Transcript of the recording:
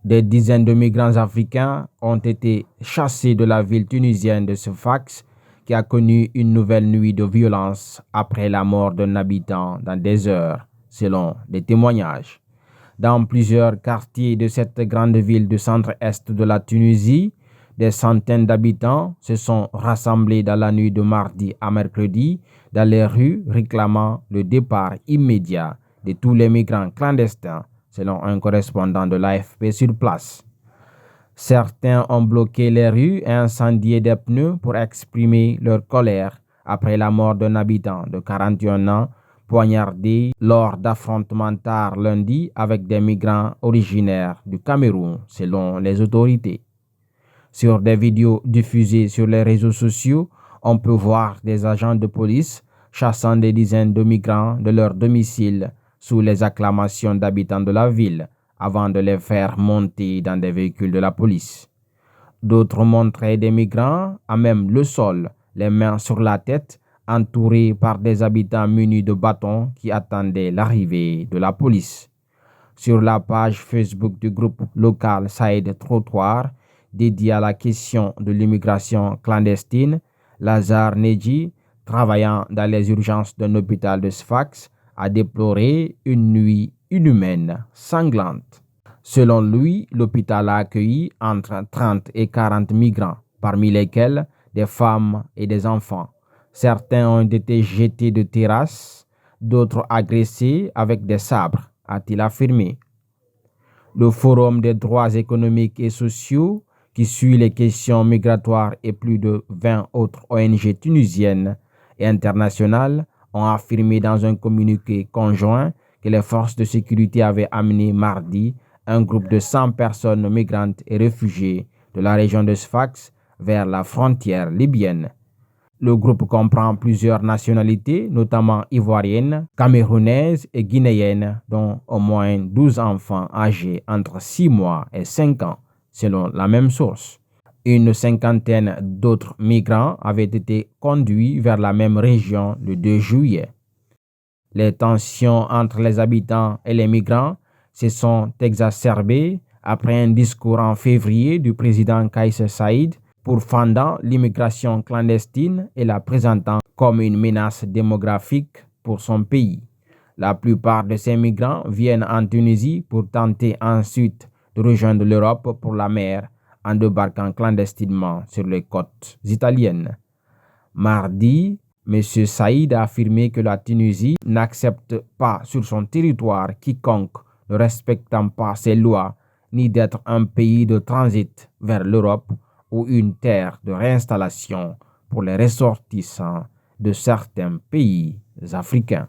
Des dizaines de migrants africains ont été chassés de la ville tunisienne de Sfax, qui a connu une nouvelle nuit de violence après la mort d'un habitant dans des heures, selon des témoignages. Dans plusieurs quartiers de cette grande ville du centre-est de la Tunisie, des centaines d'habitants se sont rassemblés dans la nuit de mardi à mercredi dans les rues réclamant le départ immédiat de tous les migrants clandestins, selon un correspondant de l'AFP sur place. Certains ont bloqué les rues et incendié des pneus pour exprimer leur colère après la mort d'un habitant de 41 ans poignardé lors d'affrontements tard lundi avec des migrants originaires du Cameroun, selon les autorités. Sur des vidéos diffusées sur les réseaux sociaux, on peut voir des agents de police chassant des dizaines de migrants de leur domicile sous les acclamations d'habitants de la ville avant de les faire monter dans des véhicules de la police. D'autres montraient des migrants à même le sol, les mains sur la tête, entourés par des habitants munis de bâtons qui attendaient l'arrivée de la police. Sur la page Facebook du groupe local Saïd Trottoir, dédié à la question de l'immigration clandestine, Lazare Neji, travaillant dans les urgences d'un hôpital de Sfax, a déploré une nuit inhumaine, sanglante. Selon lui, l'hôpital a accueilli entre 30 et 40 migrants, parmi lesquels des femmes et des enfants. Certains ont été jetés de terrasses, d'autres agressés avec des sabres, a-t-il affirmé. Le Forum des droits économiques et sociaux, qui suit les questions migratoires, et plus de 20 autres ONG tunisiennes et internationales ont affirmé dans un communiqué conjoint que les forces de sécurité avaient amené mardi un groupe de 100 personnes migrantes et réfugiées de la région de Sfax vers la frontière libyenne. Le groupe comprend plusieurs nationalités, notamment ivoiriennes, camerounaises et guinéennes, dont au moins 12 enfants âgés entre 6 mois et 5 ans, selon la même source. Une cinquantaine d'autres migrants avaient été conduits vers la même région le 2 juillet. Les tensions entre les habitants et les migrants se sont exacerbées après un discours en février du président Kais Saied pourfendant l'immigration clandestine et la présentant comme une menace démographique pour son pays. La plupart de ces migrants viennent en Tunisie pour tenter ensuite de rejoindre l'Europe pour la mer en débarquant clandestinement sur les côtes italiennes. Mardi, M. Saïd a affirmé que la Tunisie n'accepte pas sur son territoire quiconque ne respectant pas ses lois, ni d'être un pays de transit vers l'Europe ou une terre de réinstallation pour les ressortissants de certains pays africains.